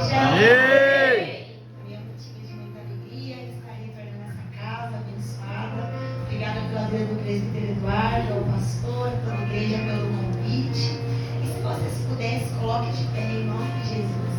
igreja. Amém. Minha motivo de muita alegria estar retornando nessa casa abençoada. Obrigada pela vida do presbítero Eduardo, ao pastor, toda a igreja pelo convite. E se vocês pudessem, coloque de pé em nome de Jesus.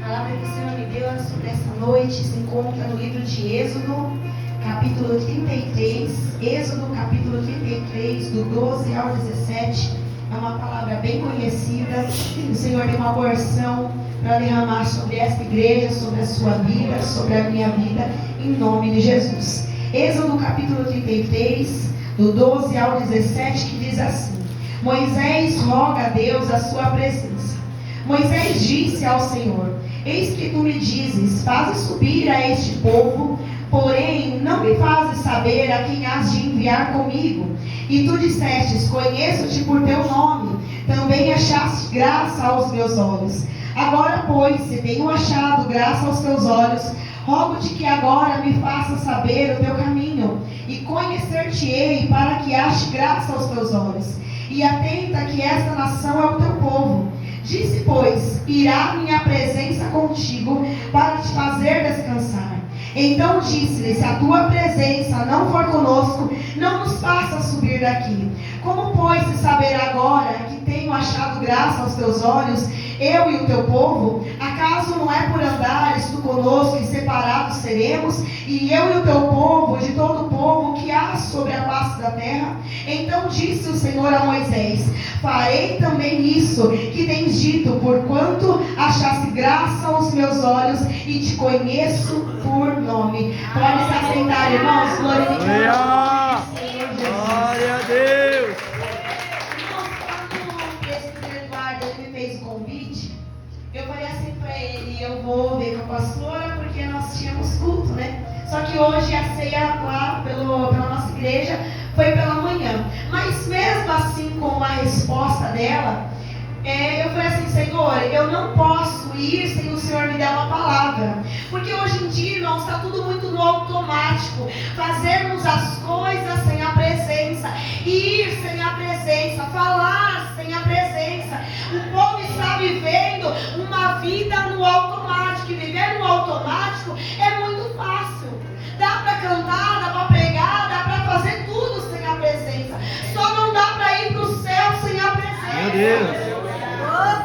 A palavra que o Senhor me deu sobre essa noite se encontra no livro de Êxodo, capítulo 33. Êxodo, capítulo 33, do 12 ao 17. É uma palavra bem conhecida. O Senhor tem uma porção para derramar sobre esta igreja, sobre a sua vida, sobre a minha vida, em nome de Jesus. Êxodo capítulo 33, do 12 ao 17, que diz assim: Moisés roga a Deus a sua presença. Moisés disse ao Senhor: Eis que tu me dizes, fazes subir a este povo, porém não me fazes saber a quem has de enviar comigo. E tu dissestes: Conheço-te por teu nome, também achaste graça aos meus olhos. Agora, pois, se tenho achado graça aos teus olhos, rogo-te que agora me faças saber o teu caminho, e conhecer-te-ei para que ache graça aos teus olhos. E atenta que esta nação é o teu povo. Disse, pois, irá minha presença contigo para te fazer descansar. Então disse-lhe: se a tua presença não for conosco, não nos faça subir daqui. Como, pois, se saber agora que tenho achado graça aos teus olhos, eu e o teu povo? Acaso não é por andares tu conosco e separados seremos, e eu e o teu povo, de todo o povo que há sobre a face da terra? Então disse o Senhor a Moisés: farei também isso que tens dito, porquanto achaste graça aos meus olhos e te conheço por nome. Pode se assentar, irmãos, glorificando o Senhor Jesus. Glória a Deus. Quando o presbítero Eduardo me fez o convite, eu falei assim para ele: eu vou ver com a pastora, porque nós tínhamos culto, né? Só que hoje a ceia lá pela nossa igreja foi pela manhã. Mas mesmo assim, com a resposta dela, eu falei assim: Senhor, eu não posso ir sem o Senhor me dar uma palavra. Porque hoje em dia, irmãos, está tudo muito no automático. Fazermos as coisas sem a presença, ir sem a presença, falar sem a presença. O povo está vivendo uma vida no automático. E viver no automático é muito fácil. Dá para cantar, dá para pregar, dá para fazer tudo sem a presença. Só não dá para ir para o céu sem a presença. Meu Deus.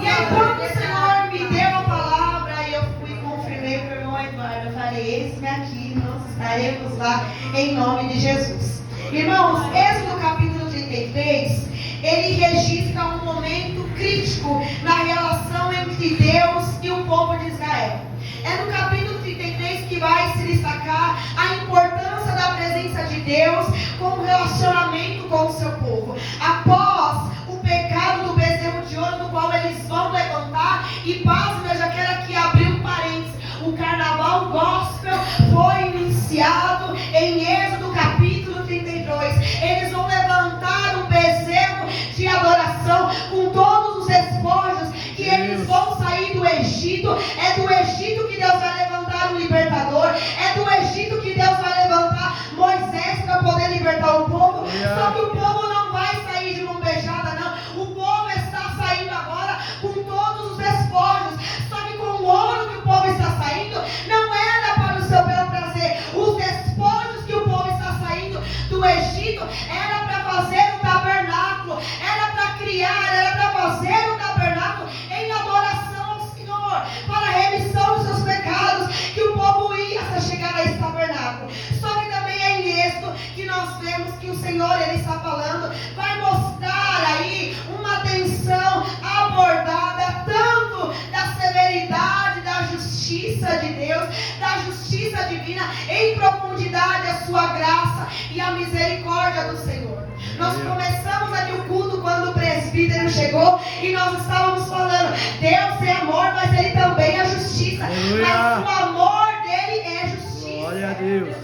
E aí, quando o Senhor me deu a palavra, eu fui e confirmei para o irmão Eduardo. Eu falei: eis-me aqui, nós estaremos lá em nome de Jesus. Irmãos, Êxodo capítulo 33, ele registra um momento crítico na relação entre Deus e o povo de Israel. É no capítulo 33 que vai se destacar a importância da presença de Deus com o relacionamento com o seu povo. Após o pecado do bezerro de ouro, do qual eles vão levantar, e pasme, eu já quero aqui abrir um parênteses: o carnaval gospel foi iniciado em Êxodo capítulo 32. Eles vão levantar um bezerro de adoração com todos os despojos que eles vão sair do Egito. É do Egito que Deus vai levantar o libertador. É do Egito que Deus vai levantar Moisés para poder libertar o povo. Só que o povo não vai sair de mão beijada, não. O povo está saindo agora com todos os despojos. Só que com o ouro que o povo está saindo, não era para o seu bel prazer. Os despojos que o povo está saindo do Egito era para fazer o tabernáculo, era para criar, era para fazer o tabernáculo em adoração ao Senhor, para a remissão dos seus pecados, que o povo ia chegar a esse tabernáculo. Só que também é em Êxodo que nós vemos que o Senhor, ele está falando, vai mostrar aí uma atenção abordada tanto da severidade, da justiça de Deus, da justiça divina, em profundidade a sua graça e a misericórdia do Senhor. Nós começamos aqui o culto quando o presbítero chegou e nós estávamos falando: Deus é amor, mas ele também é justiça. Mas o amor dele é justiça. Glória a Deus.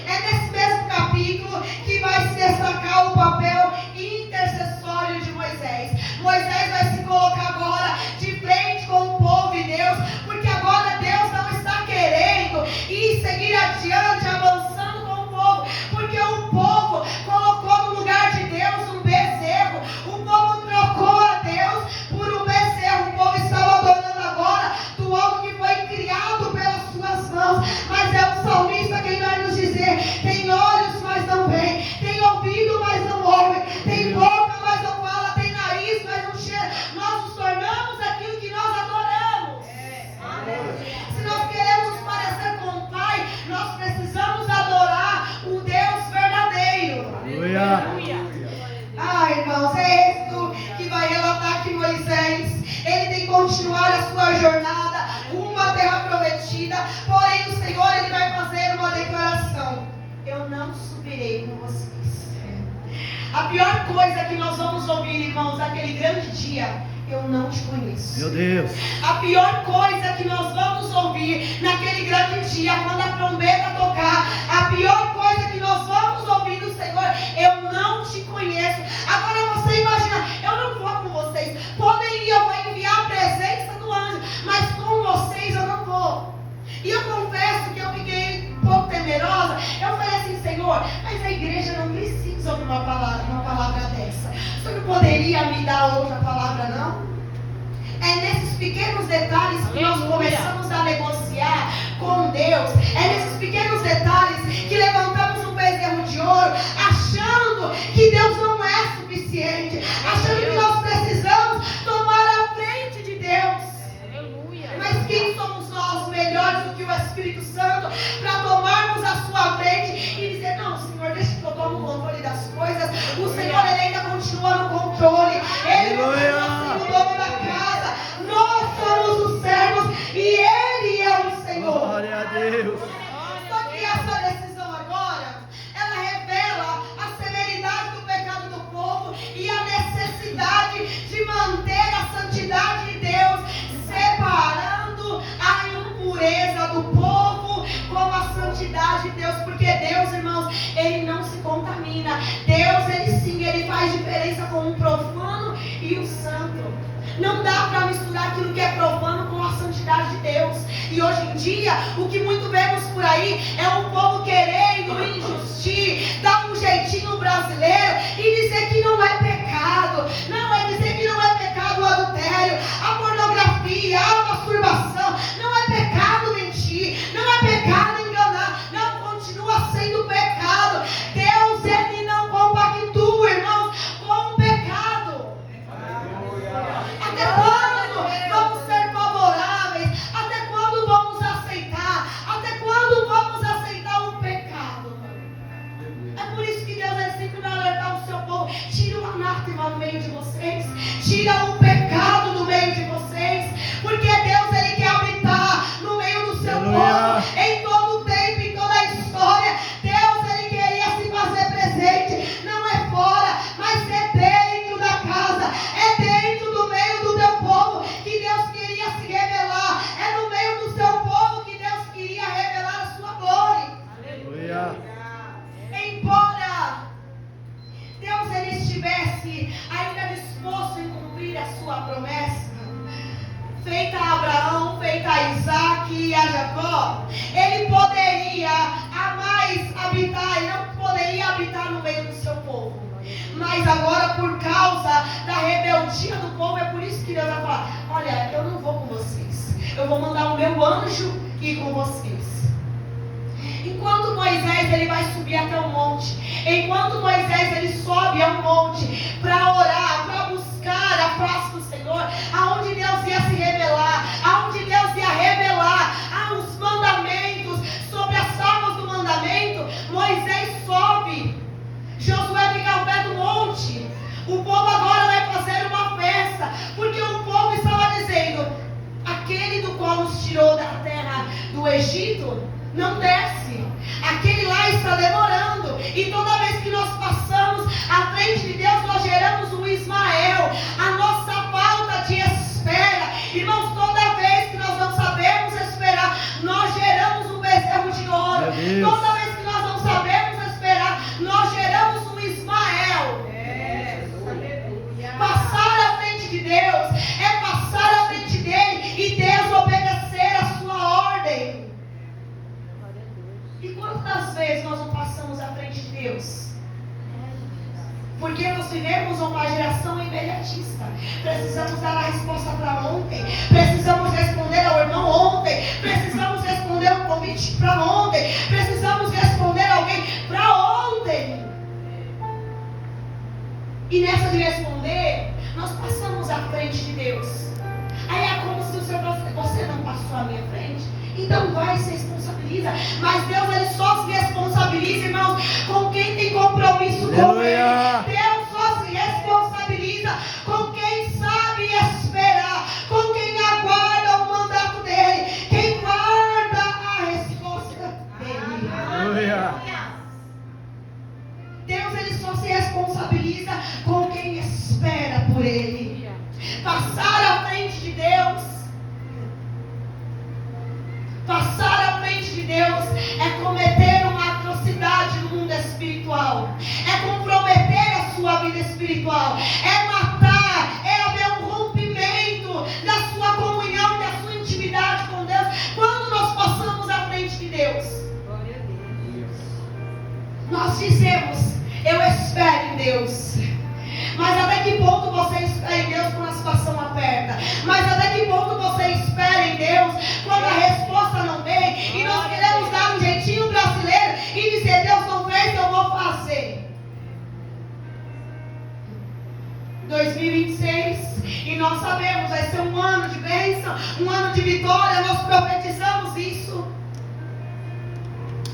É nesse mesmo capítulo que vai se destacar o papel intercessório de Moisés. Moisés vai se colocar agora de frente com o povo e Deus, porque agora Deus não está querendo ir seguir adiante, avançando com o povo, porque o povo colocou no lugar de Deus um bezerro. O povo trocou a Deus por um bezerro. O povo estava A pior coisa que nós vamos ouvir, irmãos, naquele grande dia: eu não te conheço. Meu Deus. A pior coisa que nós vamos ouvir naquele grande dia, quando a trombeta tocar, a pior coisa que nós vamos ouvir do Senhor: eu não te conheço. Agora você imagina: eu não vou com vocês. Podem ir, eu vou enviar a presença do anjo, mas com vocês eu não vou. E eu confesso que eu fiquei um pouco temerosa. Eu falei assim: Senhor, mas a igreja não precisa ouvir uma palavra dessa. O Senhor não poderia me dar outra palavra, não? É nesses pequenos detalhes que nós começamos a negociar com Deus. É nesses pequenos detalhes que levantamos um bezerro de ouro, achando que Deus não é suficiente, achando que nós precisamos tomar a frente de Deus. Mas quem somos nós, melhores do que o Espírito Santo, para tomarmos a sua frente e dizer: não, Senhor, deixa que eu tomo o controle das coisas. O Senhor, Ele ainda continua no controle. Ele continua sendo o dono da casa. Nós somos os servos e Ele é o Senhor. Glória a Deus. Só que essa decisão agora, ela revela a severidade do pecado do povo e a necessidade de manter a santidade de Deus, separando a impureza do povo com a santidade de Deus. Porque Deus, irmãos, Ele não se contamina. Deus, Ele sim, Ele faz diferença com o profano e o santo. Não dá para misturar aquilo que é profano com a santidade de Deus. E hoje em dia, o que muito vemos por aí é um povo querendo injustir, dar um jeitinho brasileiro e dizer que não é pecado. Não, é dizer que não é pecado o adultério, a pornografia, a masturbação. Não é pecado mentir, não é pecado enganar. Não, continua sendo pecado. Deus, Ele não compactua, irmãos, com o pecado. Até quando vamos ser favoráveis? Até quando vamos aceitar? Até quando vamos aceitar o pecado? É por isso que Deus é sempre para alertar o seu povo: tira o anátema do meio de vocês, tira o pecado do meio de vocês, porque Deus, Ele quer habitar no meio do seu povo em todo o tempo, em toda a história. Deus, Ele queria se fazer presente, não é fora, mas é dentro da casa, é dentro do meio do teu povo que Deus queria se revelar, é no meio do seu povo que Deus queria revelar a sua glória. Aleluia. Embora Deus, Ele estivesse ainda disposto em cumprir a sua promessa, feita a Abraão, feita a Isaac e a Jacó, Ele poderia a mais habitar, Ele não poderia habitar no meio do seu povo. Mas agora, por causa da rebeldia do povo, é por isso que Deus vai falar: olha, eu não vou com vocês, eu vou mandar o meu anjo ir com vocês. Enquanto Moisés, ele vai subir até o monte, enquanto Moisés, ele sobe ao monte para orar, para buscar a face do Senhor, aonde Deus ia se revelar, aonde Deus ia revelar os mandamentos, sobre as tábuas do mandamento, Moisés sobe, Josué fica ao pé do monte. O povo agora vai fazer uma festa, porque o povo estava dizendo: aquele do qual nos tirou da terra do Egito não desce, aquele lá está demorando. E toda vez que nós passamos à frente de Deus, nós geramos um Ismael, a nossa falta de espera. Irmãos, toda vez que nós não sabemos esperar, nós geramos um bezerro de ouro. Toda vez que nós não sabemos esperar, nós geramos um Ismael. Passar à frente de Deus é passar à frente dele e desobedecer a sua ordem. E quantas vezes nós não passamos à frente de Deus? Porque nós vivemos uma geração imediatista. Precisamos dar a resposta para ontem. Precisamos responder ao irmão ontem. Precisamos responder o convite para ontem. Precisamos responder alguém para ontem. E nessa de responder, nós passamos à frente de Deus. Aí é como se o Senhor fosse: você não passou à minha frente, então vai, se responsabiliza. Mas Deus, Ele só se responsabiliza, irmãos, com quem tem compromisso com Ele. Deus só se responsabiliza com quem sabe esperar, com quem aguarda o mandato dEle, quem guarda a resposta dEle. Deus, Ele só se responsabiliza com quem espera por Ele. Passar à frente de Deus. Passar à frente de Deus é cometer uma atrocidade no mundo espiritual. É comprometer a sua vida espiritual. É matar, é haver um rompimento da sua comunhão, da sua intimidade com Deus. Quando nós passamos à frente de Deus, nós dizemos: eu espero em Deus. Mas até que ponto você espera em Deus quando a situação aperta? Mas até que ponto você espera em Deus quando a resposta não vem? E nós queremos dar um jeitinho brasileiro e dizer: Deus não fez, eu vou fazer. 2026, e nós sabemos, vai ser um ano de bênção, um ano de vitória, nós profetizamos isso.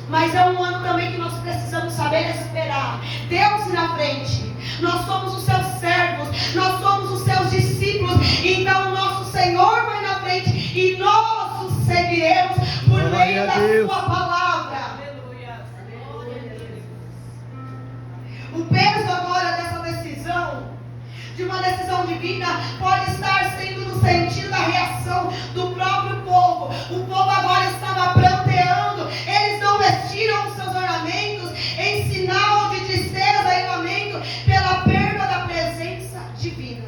Mas é um ano também que nós precisamos saber esperar Deus ir na frente. Nós somos os seus servos, nós somos os seus discípulos. Então o nosso Senhor vai na frente e nós o seguiremos por meio da sua palavra. O peso agora dessa decisão, de uma decisão de vida, pode estar sendo no sentido da reação do próprio povo. O povo agora estava pranteando, eles não vestiram os seus ornamentos em sinal de tristeza e lamento pela perda da presença divina.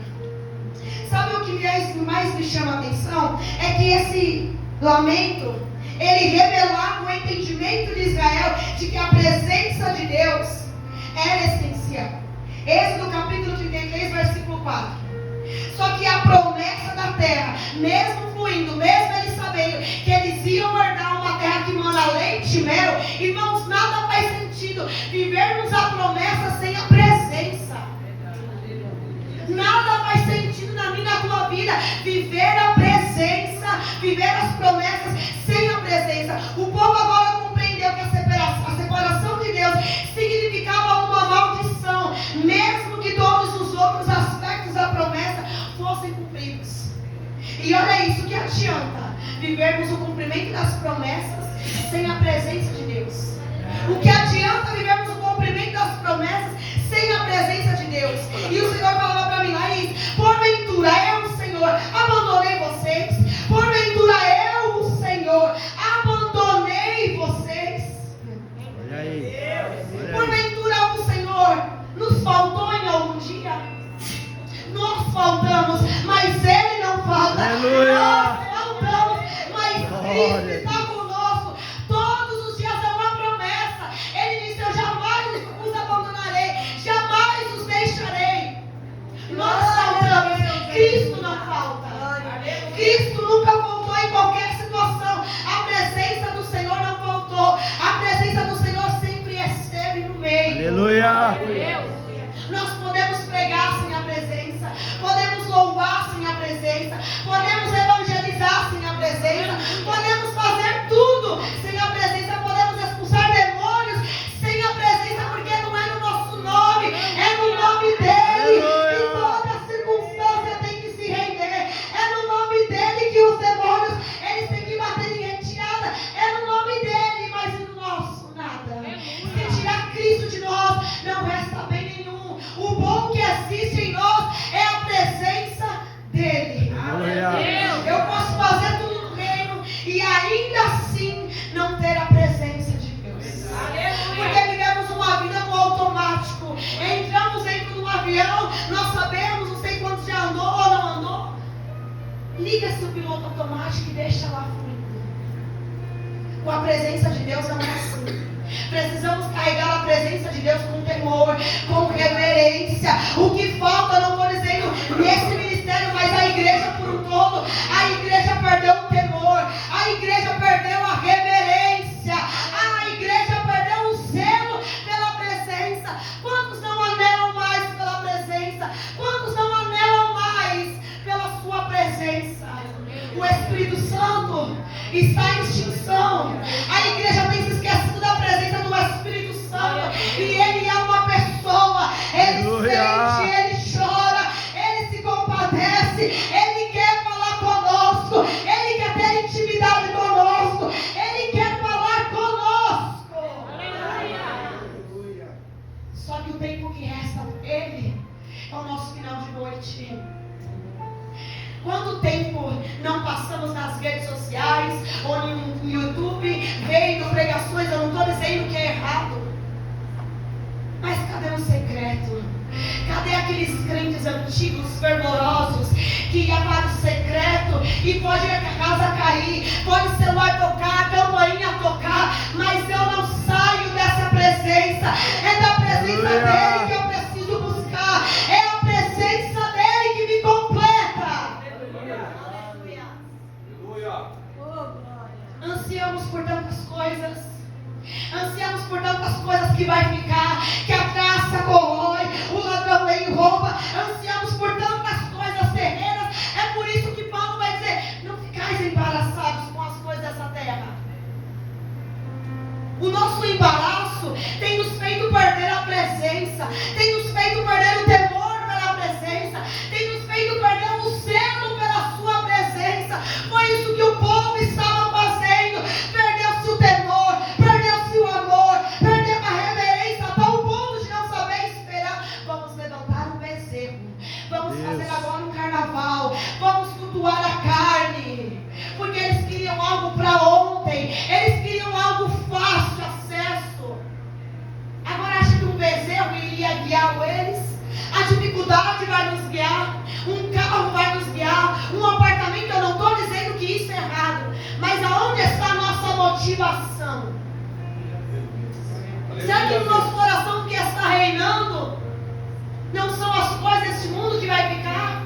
Sabe o que mais me chama a atenção? É que esse lamento, ele revelava o entendimento de Israel de que a presença de Deus era essencial. Êxodo capítulo 33, versículo 4. Só que a promessa da terra, mesmo fluindo, mesmo eles sabendo que eles iam herdar uma terra que mana leite e mel, irmãos, nada faz sentido vivermos a promessa sem a presença. Nada faz sentido na minha e na tua vida viver a presença, viver as promessas sem a presença. O povo agora compreendeu que a separação de Deus significava uma maldição, mesmo que todos os outros aspectos da promessa fossem cumpridos. E olha isso, que adianta vivermos o cumprimento das promessas sem a presença de Deus? O que adianta vivermos o cumprimento das promessas sem a presença de Deus? E o Senhor falava para mim: Laís, porventura eu, Senhor, abandonei vocês? Porventura eu, o Senhor, abandonei vocês? Olha aí. Porventura o Senhor nos faltou em algum dia? Nós faltamos, mas Ele não falta. Aleluia. Nós faltamos, mas Cristo está conosco. Todos os dias é uma promessa. Ele disse: eu jamais os abandonarei, jamais os deixarei. Nós faltamos, Cristo não falta. Cristo nunca faltou em qualquer situação. A presença do Senhor não faltou. A presença do Senhor sempre esteve no meio. Aleluia. Nós podemos pregar sem a presença, podemos louvar sem a presença, podemos evangelizar sem a presença, podemos fazer tudo sem a presença, podemos expulsar demônios sem a presença, porque não é no nosso nome, é no nome dele. E toda circunstância tem que se render. É no nome dele que os demônios, eles têm que bater em retirada. É no nome dele, mas no nosso nada. Se tirar Cristo de nós, não resta bem nenhum. O bom que existe em nós é a presença dele. Eu posso fazer tudo no reino e ainda assim não ter a presença de Deus. Porque vivemos uma vida no automático. Entramos dentro de um avião, nós sabemos, não sei quantos já andou ou não andou. Liga-se o piloto automático e deixa lá fluindo. Com a presença de Deus não é assim. Precisamos carregar a presença de Deus com temor, com reverência. O que falta, não estou dizendo nesse ministério, mas a igreja por um todo. A igreja perdeu o temor, a igreja perdeu a reverência, a igreja perdeu o zelo pela presença. Quantos não anelam mais pela presença? Quantos não anelam mais pela sua presença? O Espírito Santo está em extinção. A igreja tem se esquecido da presença do Espírito Santo. E Ele é uma pessoa. Ele sente, Ele chora, Ele se compadece. Ele quer falar conosco. Ele quer ter intimidade conosco. Ele quer falar conosco. Só que que o tempo que resta para Ele é o nosso final de noite. Quanto tempo não passamos nas redes sociais ou no YouTube vendo pregações? Eu não estou dizendo que é errado, mas cadê o secreto? Cadê aqueles crentes antigos, fervorosos, que ia para o secreto e pode a casa cair, pode o celular tocar, a campainha tocar, mas eu não saio dessa presença. É da presença dele que eu preciso buscar. É a presença dele que me completa. Ansiamos por tantas coisas. Ansiamos por tantas coisas que vai ficar, que a traça corrói, o ladrão vem e rouba. Ansiamos por tantas coisas terrenas. É por isso que Paulo vai dizer: não ficais embaraçados com as coisas dessa terra. O nosso embaraço tem nos feito perder a presença, tem nos feito perder o temor pela presença, tem nos feito perder o zelo pela sua presença. Foi isso que o povo estava fazendo. Perdeu-se o temor, perdeu-se o amor, perdeu a reverência, até o ponto de não saber esperar. Vamos levantar um bezerro, vamos fazer agora um carnaval, vamos cultuar a carne, porque eles queriam algo para ontem, eles queriam algo fácil de acesso. Agora acha que um bezerro iria guiar eles? A dificuldade vai nos guiar, um carro vai nos guiar, um apartamento. Eu não estou dizendo que isso é errado, mas aonde está a nossa motivação? Será que no nosso coração o que está reinando não são as coisas deste mundo que vai ficar?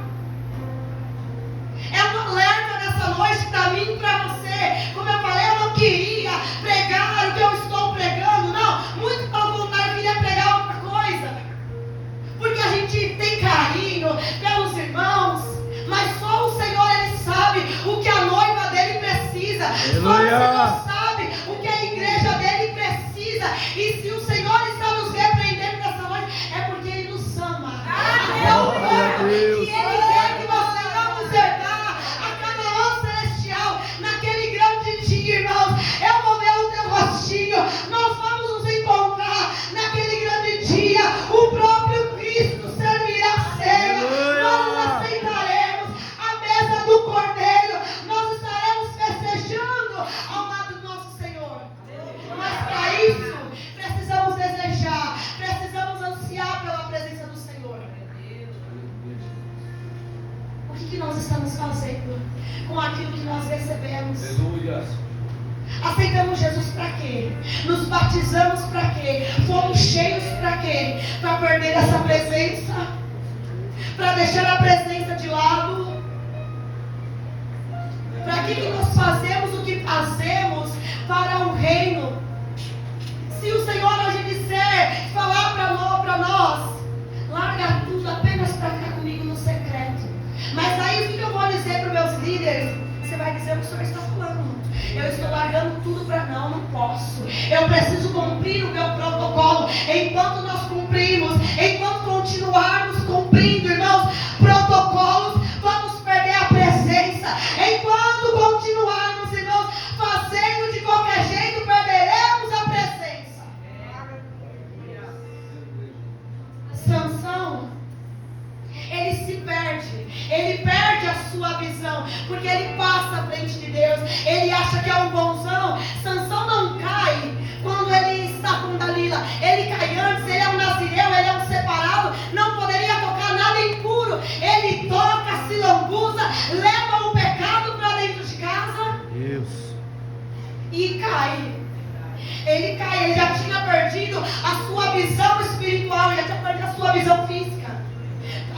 É um alerta nessa noite para mim e para você. Como eu falei, eu não queria pregar o que eu estou pregando, não. Muito pelo contrário, eu queria pregar outra coisa. Porque a gente tem carinho pelos irmãos, mas só o Senhor, Ele sabe o que a noiva dele precisa. Só o Senhor sabe o que a igreja dele precisa. E se o Senhor está nos repreendendo nessa noite, é porque Ele nos ama. É o ponto que Ele quer que nós venhamos herdar a Canaã celestial naquele grande dia, irmãos. Eu vou ver o teu rostinho. Nós vamos nos encontrar naquele grande dia. O próprio Cristo servirá a ceia. Nós aceitaremos a mesa do Cordeiro. Nós estaremos festejando ao lado do nosso Senhor. Mas para isso, precisamos desejar, precisamos ansiar pela presença do Senhor. O que nós estamos fazendo com aquilo que nós recebemos? Aceitamos Jesus para quê? Nos batizamos para quê? Fomos cheios para quê? Para perder essa presença? Para deixar a presença de lado? Para que nós fazemos o que fazemos para o reino? Se o Senhor hoje disser, falar para nós, larga tudo apenas para ficar comigo no secreto. Mas aí o que eu vou dizer para os meus líderes? Você vai dizer o que o Senhor está falando. Eu estou largando tudo para não posso. Eu preciso cumprir o meu protocolo. Enquanto nós cumprimos, enquanto continuarmos cumprindo, irmãos, protocolos, vamos perder a presença. Enquanto continuarmos, irmãos, fazendo de qualquer jeito, perderemos a presença. Sansão, ele se perde, ele perde a sua visão, porque ele passa à frente de Deus, ele acha que é um bonzão. Sansão não cai quando ele está com Dalila, ele cai antes. Ele é um nazireu, ele é um separado, não poderia tocar nada impuro. Ele toca, se lambuza, leva o pecado para dentro de casa. Deus. E cai. Ele cai, ele já tinha perdido a sua visão espiritual, ele já tinha perdido a sua visão física.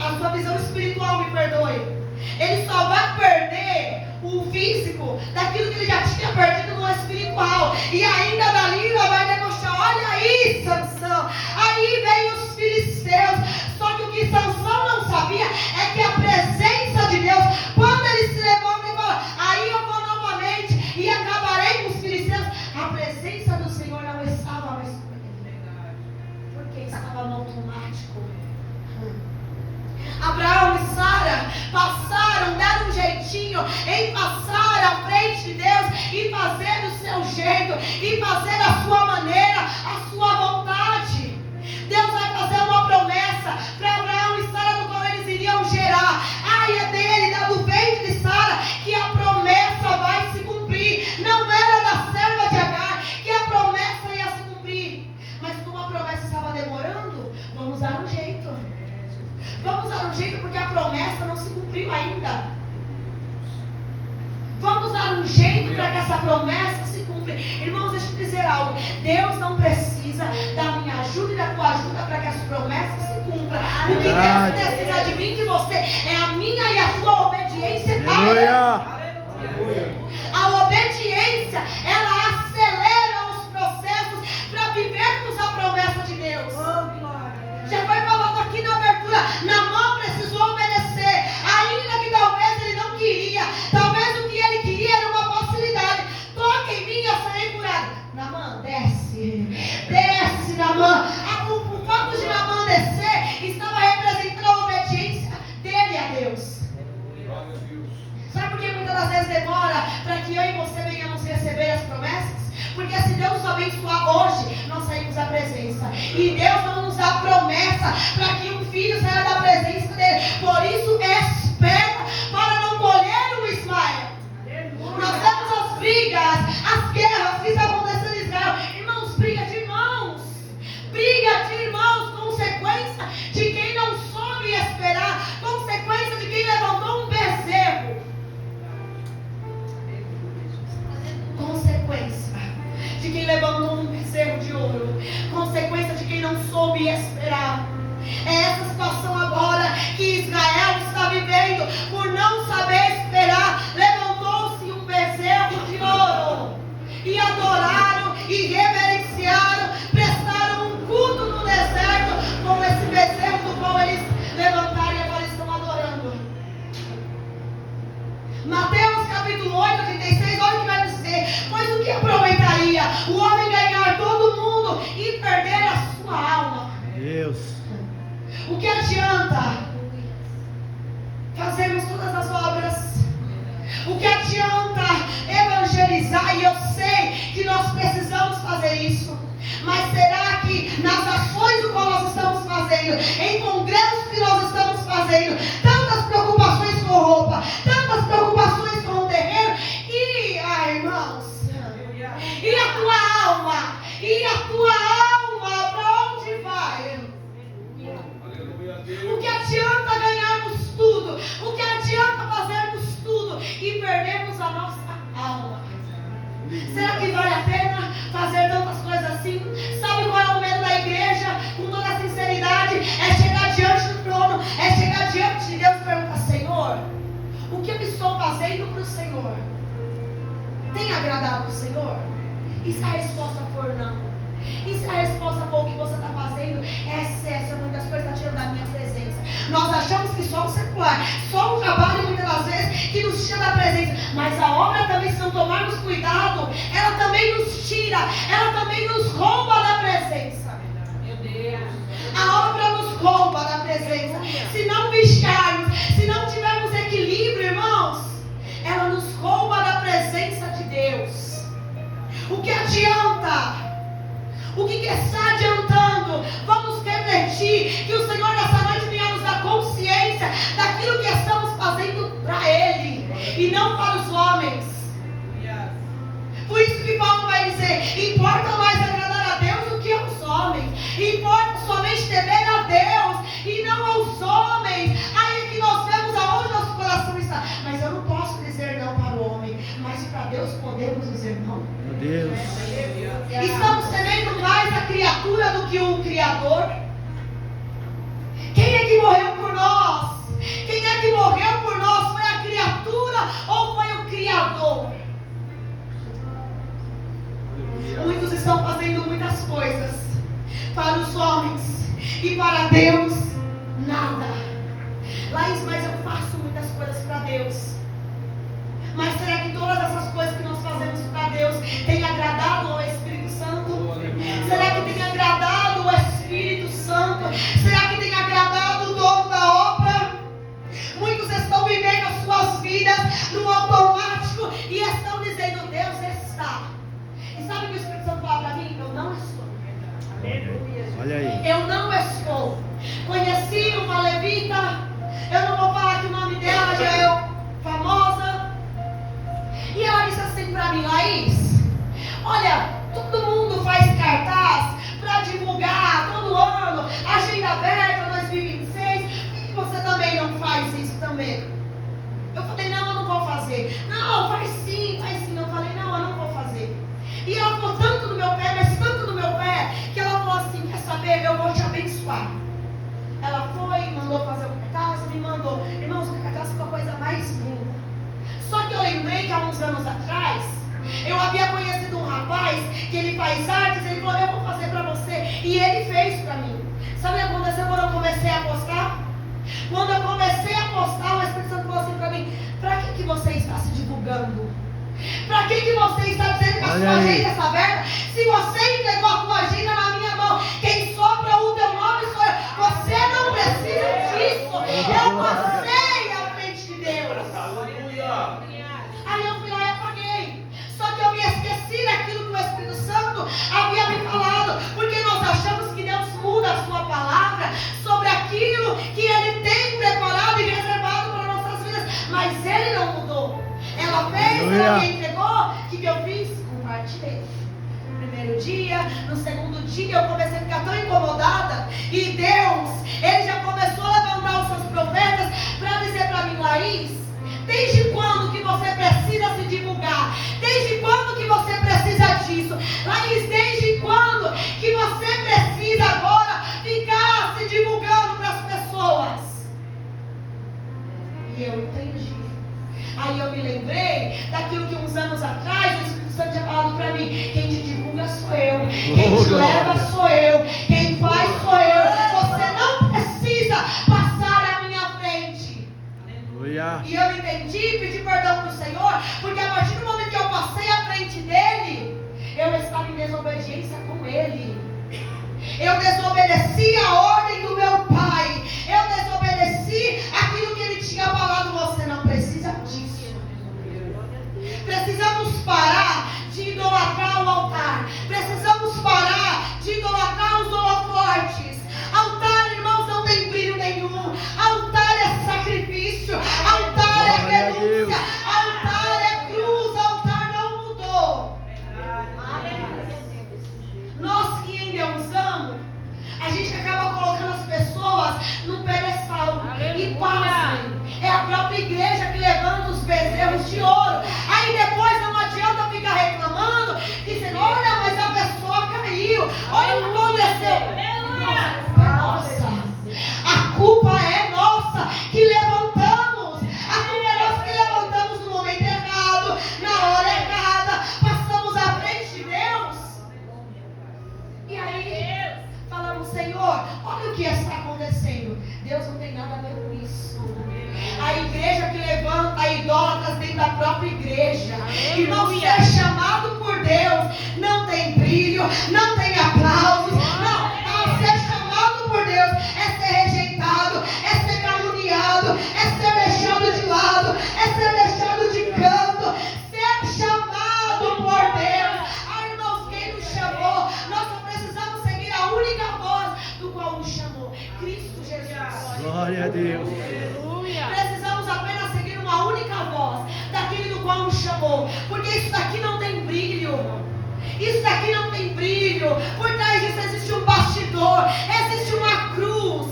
A sua visão espiritual, me perdoe. Ele só vai perder o físico daquilo que ele já tinha perdido no espiritual. E ainda Dalila vai demonstrar: olha aí, Sansão, aí vem os filisteus. Só que o que Sansão não sabia é que a presença de Deus, quando ele se levanta e fala: aí eu vou novamente e acabarei com os filisteus, a presença do Senhor não estava mais com ele, porque estava no automático. Abraão e Sara passaram, deram um jeitinho em passar à frente de Deus e fazer do seu jeito, e fazer a sua maneira, a sua vontade. Deus vai fazer para Abraão e Sara, do qual eles iriam gerar. Ai, é dele, do ventre de Sara, que a promessa vai se cumprir. Não era da serva de Agar que a promessa ia se cumprir. Mas como a promessa estava demorando, vamos dar um jeito. Vamos dar um jeito porque a promessa não se cumpriu ainda. Vamos dar um jeito para que essa promessa se cumpra. Irmãos, deixa eu dizer algo. Deus não precisa da minha ajuda e da tua ajuda para que as promessas se cumpram. O que Deus precisa de mim e de você é a minha e a tua obediência a Ele. A obediência, ela acelera os processos para vivermos a promessa de Deus. Já foi falado aqui na abertura, Naamã precisou obedecer, ainda que talvez ele não queria, talvez o que ele queria era uma facilidade. Toque em mim, eu serei curado. Naamã, desce, Naamã. O fato de Naamã descer estava representando a obediência dele a Deus. Sabe por que muitas das vezes demora para que eu e você venhamos receber as promessas? Porque se Deus nos abençoar hoje, nós saímos da presença. E Deus não nos dá promessa para que um filho saia da presença dele. Por isso, espera para não colher o Ismael. Nós temos as brigas, as guerras que estão acontecendo em Israel. Irmãos, briga de irmãos. Briga de irmãos, consequência de quem não soube esperar. Consequência de quem levantou um bezerro. Consequência de quem levantou um bezerro de ouro. Consequência de quem não soube esperar. É essa situação agora que Israel está vivendo. Por não saber esperar, levantou-se um bezerro de ouro. E adoraram e reverenciaram. Prestaram um culto no deserto com esse bezerro do qual eles levantaram e agora estão adorando. Mateus capítulo 8, 36, olha o que vai dizer. Pois o que aproveitaria o homem ganhar todo mundo e perder a sua alma? Deus. O que adianta fazermos todas as obras? O que adianta evangelizar? E eu sei que nós precisamos fazer isso. Mas será que nas ações do qual nós estamos fazendo, em congressos que nós estamos fazendo, tantas preocupações com roupa, tantas preocupações com o terreno, irmãos, e a tua alma? E a tua alma para onde vai? O que adianta ganharmos tudo? O que adianta fazermos tudo e perdermos a nossa alma? Será que vale a pena fazer tantas coisas assim? Sabe qual é o medo da igreja? Com toda a sinceridade, é chegar diante do trono, é chegar diante de Deus e perguntar: Senhor, o que eu estou fazendo para o Senhor? Tem agradado o Senhor? E se a resposta for não? E se a resposta for o que você está fazendo é excesso, muitas coisas está tirando da minha presença? Nós achamos que só o secular, só o trabalho muitas das vezes que nos tira da presença. Mas a obra também, se não tomarmos cuidado, ela também nos tira, ela também nos rouba da presença. Meu Deus. A obra nos rouba da presença. Se não vigiarmos, se não tivermos equilíbrio, irmãos, ela nos rouba da presença de Deus. O que adianta? O que está adiantando? Vamos refletir que o Senhor nessa noite venha nos dar consciência daquilo que estamos fazendo para Ele e não para os homens. Por isso que Paulo vai dizer: importa mais agradar a Deus do que aos homens. Importa somente temer a Deus e não aos homens. Aí é que nós vemos aonde nosso coração está. Mas eu não posso dizer não para o homem, mas para Deus podemos dizer não. Meu Deus. Estamos temendo mais a criatura do que o Criador. Quem é que morreu por nós? Quem é que morreu por nós? Foi a criatura ou foi o Criador? Muitos estão fazendo muitas coisas para os homens e para Deus nada. Laís, mas eu faço muitas coisas para Deus. Mas será que todas essas coisas que nós fazemos para Deus têm agradado ao Espírito Santo? Será que tem agradado o Espírito Santo? Será que tem agradado o dono da obra? Muitos estão vivendo as suas vidas no automático e estão dizendo: Deus está. E sabe o que o Espírito Santo fala para mim? Eu não estou. Olha aí. Eu não estou. Conheci comecei a postar? Quando eu comecei a postar, o Espírito Santo falou assim para mim: para que você está se divulgando? Para que você está dizendo que a sua agenda está aberta? Se você entregou a sua agenda na minha mão, quem sopra o teu nome sou eu. Você não precisa disso. Eu passei à frente de Deus. Aí eu fui lá e apaguei. Só que eu me esqueci daquilo que o Espírito Santo havia me falado. Porque nós achamos que Deus muda a sua palavra sobre aquilo que Ele tem preparado e reservado para nossas vidas. Mas Ele não mudou. Ela fez, ela me entregou. O que eu fiz? Compartilhei. No primeiro dia, no segundo dia, eu comecei a ficar tão incomodada. E Deus, Ele já começou a levantar os seus profetas para dizer para mim: Laís, desde quando que você precisa se divulgar? Desde quando que você precisa disso? Laís, desde quando que você precisa agora ficar se divulgando para as pessoas? E eu entendi. Aí eu me lembrei daquilo que uns anos atrás o Espírito Santo tinha falado para mim: quem te divulga sou eu, quem te leva sou eu, quem faz sou eu. Você não precisa passar à minha frente. Aleluia. E eu entendi, pedi perdão para o Senhor, porque a partir do momento que eu passei à frente dele, eu estava em desobediência com ele. Eu desobedeci a ordem do meu pai. Eu desobedeci aquilo que ele tinha falado. Você não precisa disso. Precisamos parar de idolatrar o altar. Precisamos parar de idolatrar os holofotes. Altar, irmãos, não tem brilho nenhum. Altar é sacrifício. Altar é renúncia. Altar é cruz. Altar não mudou. Nós que endeusamos, a gente acaba colocando as pessoas no pedestal. E pasmem, é a própria igreja que levanta os bezerros de ouro. Aí depois não adianta ficar reclamando, dizendo: olha, mas a pessoa caiu, olha o que aconteceu. Nossa, a culpa é nossa que levantamos. A culpa é nossa que levantamos no momento errado, na hora errada, passamos à frente de Deus. E aí falamos: Senhor, olha o que está acontecendo. Deus não tem nada a ver com isso. A igreja que levanta idólatras dentro da própria igreja. Irmão, ser chamado por Deus não tem brilho, não tem aplausos. Não, ser chamado por Deus é ser rejeitado, é ser caluniado, é ser deixado de lado, é ser deixado de canto. Ser chamado por Deus. Ah, irmãos, quem nos chamou? Nós só precisamos seguir a única voz do qual nos chamou: Cristo Jesus. Glória a Deus. Precisamos apenas seguir uma única voz daquele do qual nos chamou, porque isso daqui não tem brilho. Isso daqui não tem brilho. Por trás disso existe um bastidor, existe uma cruz.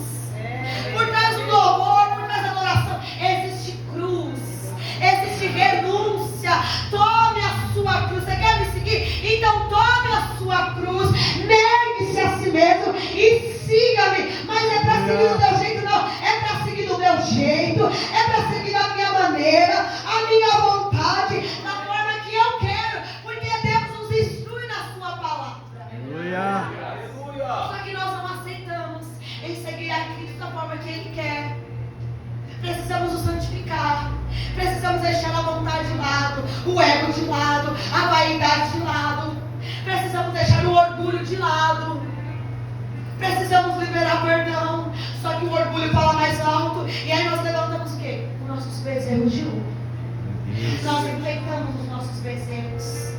Por trás do louvor, por trás da adoração, existe cruz, existe renúncia. Tome a sua cruz. Você quer me seguir? Então tome a sua cruz, negue-se a si mesmo e siga-me. Mas é para seguir do teu jeito? Não, é para seguir do meu jeito, é para seguir da minha maneira, a minha vontade, da forma que eu quero, porque Deus nos instrui na sua palavra. Aleluia. Só que nós não aceitamos em seguir a Cristo da forma que Ele quer. Precisamos nos santificar. Precisamos deixar a vontade de lado, o ego de lado, a vaidade de lado. Precisamos deixar o orgulho de lado. Precisamos liberar perdão. Só que o orgulho fala mais alto. E aí nós levantamos o quê? Os nossos bezerros de ouro. Nós enfeitamos os nossos bezerros.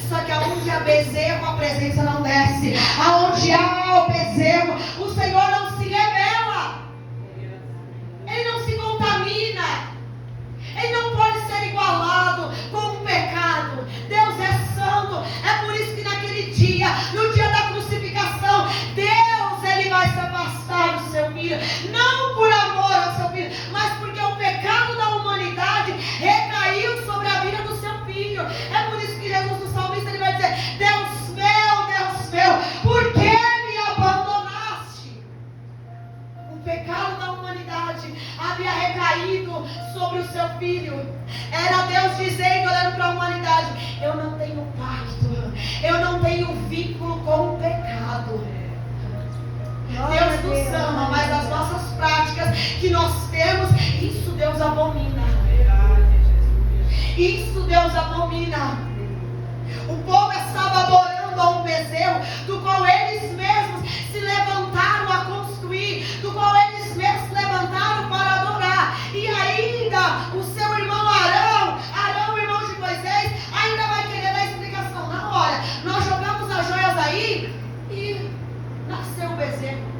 Só que aonde há bezerro, a presença não desce. Aonde há o bezerro, o Senhor não se revela. Ele não se contamina. Ele não pode ser igualado com o pecado. Deus é santo. É por isso que naquele dia, no dia da crucificação, Deus, Ele vai se afastar do seu filho. Não por amor ao seu filho, mas porque o pecado da humanidade recaiu sobre a vida do seu filho. É por isso que Jesus, no salmista, Ele vai dizer: Deus meu, por que me abandonaste? O pecado da humanidade havia recaído sobre o seu filho. Era Deus dizendo, olhando para a humanidade: eu não tenho pacto, eu não tenho vínculo com o pecado. Deus nos ama, mas nós Isso Deus abomina. O povo estava adorando a um bezerro, do qual eles mesmos se levantaram a construir, do qual eles mesmos se levantaram para adorar. E ainda o seu irmão Arão, irmão de Moisés, ainda vai querer dar explicação. Não, olha, nós jogamos as joias aí e nasceu o bezerro.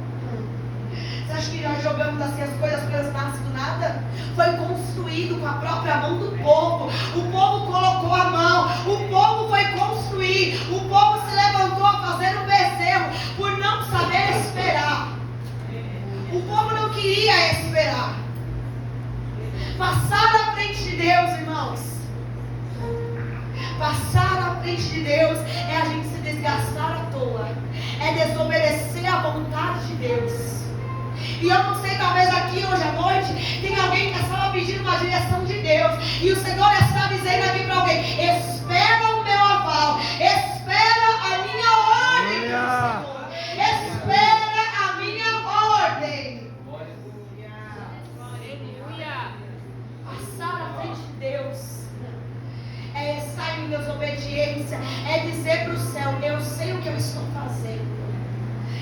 Você acha que nós jogamos assim as coisas nascem do nada? Foi construído com a própria mão do povo. O povo colocou a mão. O povo foi construir. O povo se levantou a fazer um bezerro por não saber esperar. O povo não queria esperar. Passar à frente de Deus, irmãos. Passar à frente de Deus é a gente se desgastar à toa. É desobedecer a vontade de Deus. E eu não sei, talvez aqui hoje à noite tem alguém que estava pedindo uma direção de Deus. E o Senhor está dizendo aqui para alguém: espera o meu aval, espera a minha ordem, Senhor. Espera a minha ordem. Passar à frente de Deus é estar em desobediência, é dizer para o céu: eu sei o que eu estou fazendo.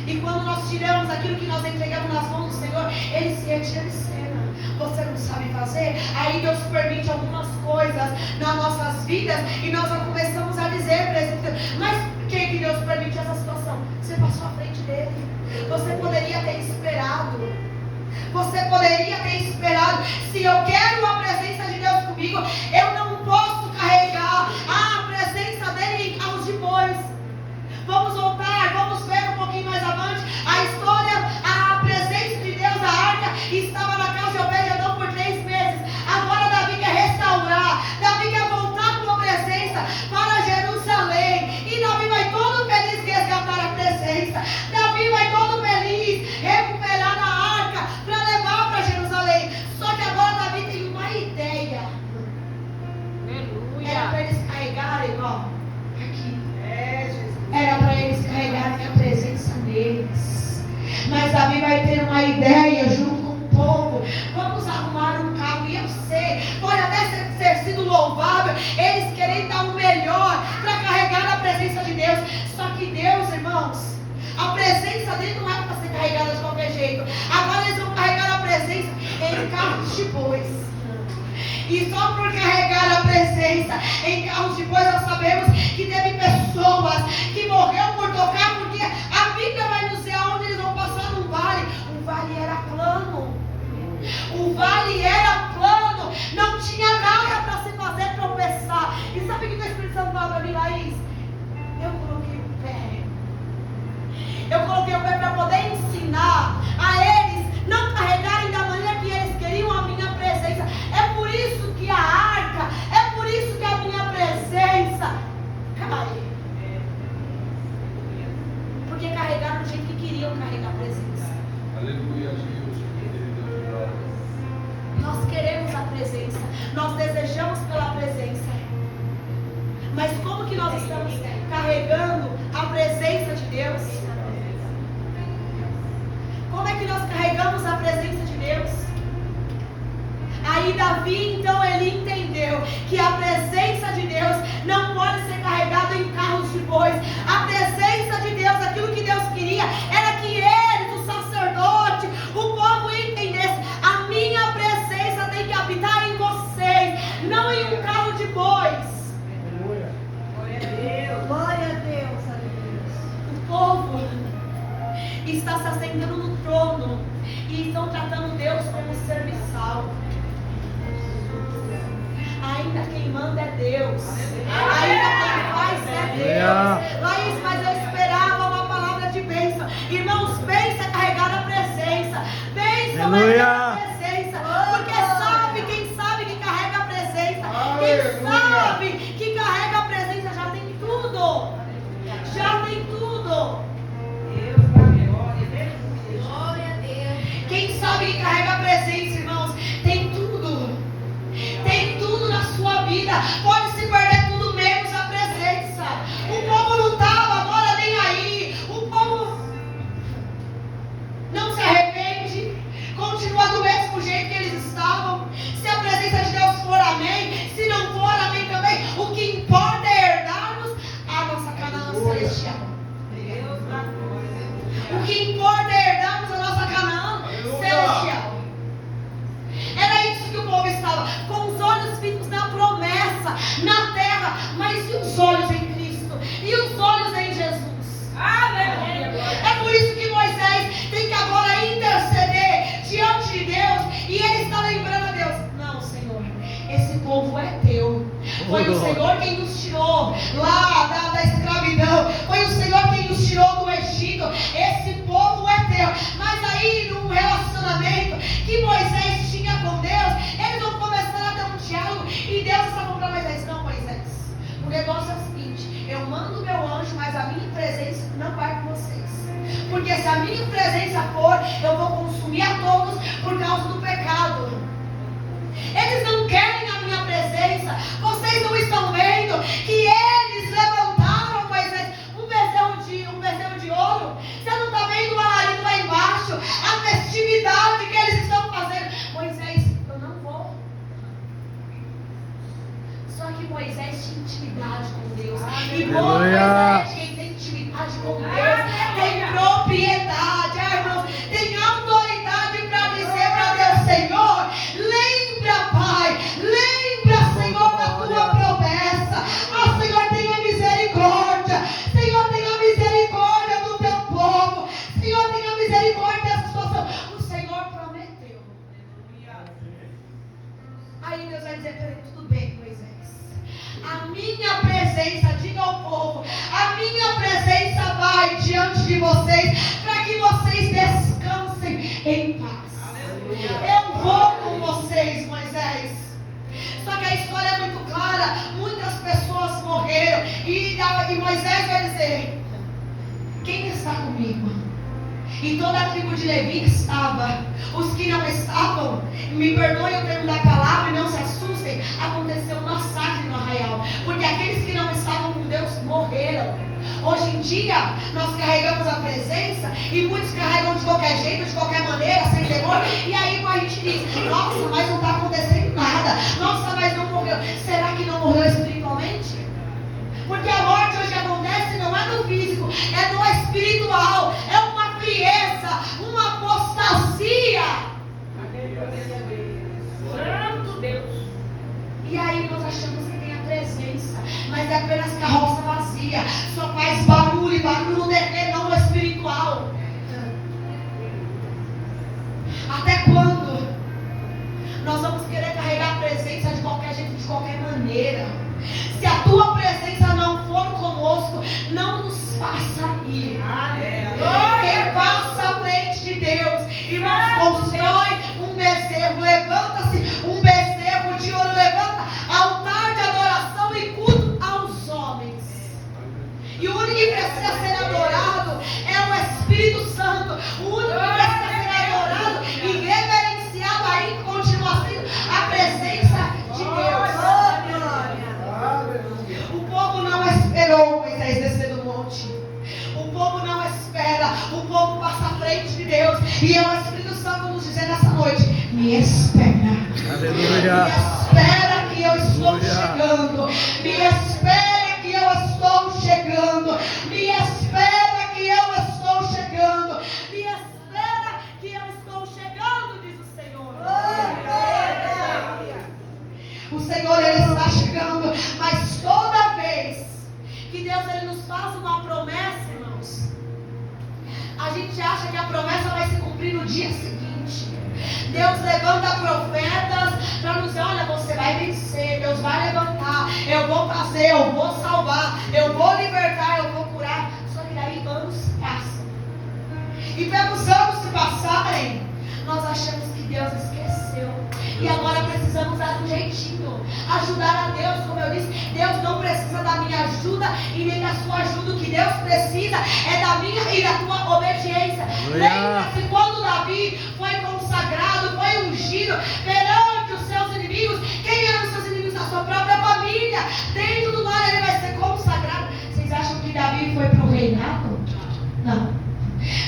E quando nós tiramos aquilo que nós entregamos nas mãos do Senhor, Ele se retira de cena. Você não sabe fazer? Aí Deus permite algumas coisas nas nossas vidas e nós já começamos a dizer para Ele: mas por que Deus permite essa situação? Você passou à frente dele. Você poderia ter esperado. Você poderia ter esperado. Se eu quero a presença de Deus comigo, eu não posso carregar a presença dele em carros de bois. Vamos voltar, vamos ver um pouquinho mais avante a história. A presença de Deus, a arca, estava na casa de Obed-Edom por 3 meses. Agora Davi quer restaurar, Davi quer voltar com a presença para Jerusalém. E Davi vai todo feliz resgatar a presença. Davi vai todo feliz recuperar a arca para levar para Jerusalém. Só que agora Davi tem uma ideia. Aleluia. Era para eles carregarem, ó, aqui. Era para eles carregarem a presença deles. Mas Davi vai ter uma ideia junto com o povo. Vamos arrumar um carro. E eu sei, pode até ter sido louvável eles querem dar o melhor para carregar a presença de Deus. Só que Deus, irmãos, a presença dele não é para ser carregada de qualquer jeito. Agora eles vão carregar a presença em carros de bois. E só por carregar a presença em carros de bois, nós sabemos que teve pessoas que morreram por tocar, porque a Bíblia vai nos dizer aonde eles vão passar num vale. O vale era plano. O vale era plano. Não tinha nada para se fazer tropeçar. E sabe o que o Espírito Santo fala para mim, Laís? Eu coloquei o pé. Eu coloquei o pé para poder ensinar a eles não carregarem da maneira que eles queriam a minha presença. É por isso que a arca, é por isso que a minha presença cai. Porque carregaram do jeito que queriam carregar a presença. Aleluia, Deus. Nós queremos a presença, nós desejamos pela presença. Mas como que nós estamos carregando a presença de Deus? Como é que nós carregamos a presença de Deus? Aí Davi, então, ele entendeu que a presença de Deus não pode ser carregada em carros de bois. A presença de Deus, aquilo que Deus queria, era que eles, o sacerdote, o povo entendesse: a minha presença tem que habitar em vocês, não em um carro de bois. Glória a Deus, glória a Deus, o povo está se assentando no trono e estão tratando Deus como serviçal. Ainda quem manda é Deus. Ainda quem faz é Deus. Laís, mas eu esperava uma palavra de bênção. Irmãos, bênção é carregar a presença. Bênção é carregar a presença. Porque sabe, quem sabe que carrega a presença. Quem sabe que carrega a presença já tem tudo. Já tem tudo. Quem sabe que carrega a presença, irmãos, tem tudo. Tem tudo na sua vida. Pode se perder tudo menos a presença. O povo não estava agora nem aí. O povo não se arrepende. Continua do mesmo jeito que eles estavam. Se a presença de Deus for amém. Se não for, povo é teu. Foi o Senhor quem nos tirou lá da escravidão. Foi o Senhor quem nos tirou do Egito. Esse povo é teu. Mas aí, num relacionamento que Moisés tinha com Deus, eles vão começar a ter um diálogo. E Deus está falando para Moisés: não, Moisés, o negócio é o seguinte: eu mando meu anjo, mas a minha presença não vai com vocês. Porque se a minha presença for, eu vou consumir a todos por causa do pecado. Eles não querem a minha presença. Vocês não estão vendo que eles levantaram, Moisés, um bezerro de ouro? Você não está vendo o alarido lá embaixo? A festividade que eles estão fazendo. Moisés, eu não vou. Só que Moisés tinha intimidade com Deus. E Moisés, quem tem intimidade com Deus, tem propriedade, irmãos, tem autoridade para dizer para Deus: Senhor, lembra, Pai, lembra, Senhor, da tua promessa. Ah, Senhor, tenha misericórdia. Senhor, tenha misericórdia do teu povo. Senhor, tenha misericórdia dessa situação. O Senhor prometeu. Aí Deus vai dizer para ele: tudo bem, Moisés. A minha presença, diga ao povo, a minha presença vai diante de vocês, para que vocês descansem em paz. Eu vou com vocês, Moisés. Só que a história é muito clara. Muitas pessoas morreram. E Moisés vai dizer: quem está comigo? E toda a tribo de Levi estava. Os que não estavam, me perdoem o termo da palavra e não se assustem, aconteceu um massacre no arraial. Porque aqueles que não estavam com Deus morreram. Hoje em dia, nós carregamos a presença e muitos carregam de qualquer jeito, de qualquer maneira, sem temor. E aí a gente diz: nossa, mas não está acontecendo nada. Nossa, mas não morreu. Será que não morreu espiritualmente? Porque a morte hoje acontece não é no físico, é no espiritual. É uma frieza, uma apostasia. Santo Deus. E aí nós achamos que tem a presença, mas é apenas carroça vazia. Só faz barulho, e barulho no terreno, não no espiritual. Até quando nós vamos querer carregar a presença de qualquer jeito, de qualquer maneira? Se a tua presença não for conosco, não nos faça ir. Quem passa à frente de Deus, irmãos, constrói um bezerro, levanta-se um bezerro de ouro, levanta altar de adoração e culto aos homens. E o único que precisa ser adorado é o Espírito Santo. O único que precisa ser adorado e reverenciado aí continua sendo a presença de Deus. O povo não esperou Moisés descer do monte. O povo não espera. O povo passa à frente de Deus. E é o Espírito Santo nos dizer nessa noite: me espera. Aleluia. Me espera que eu estou chegando. Me espera que eu estou chegando. Me espera que eu estou chegando. Me espera que eu estou chegando, diz o Senhor. O Senhor, Ele está chegando. Mas toda vez que Deus ele nos faz uma promessa, irmãos, a gente acha que a promessa vai se cumprir no dia seguinte. Deus levanta profetas para nos dizer: olha, você vai vencer, Deus vai levantar, eu vou fazer, eu vou salvar, eu vou libertar, eu vou curar. Só que daí anos passam. E pelos anos se passarem, nós achamos que Deus esqueceu. E agora precisamos dar um jeitinho, ajudar a Deus. Como eu disse, Deus não precisa da minha ajuda e nem da sua ajuda. O que Deus precisa é da minha e da tua obediência. Lembra-se quando Davi foi consagrado, foi ungido perante os seus inimigos. Quem eram os seus inimigos? A sua própria família. Dentro do lar ele vai ser consagrado. Vocês acham que Davi foi para o reinado? Não.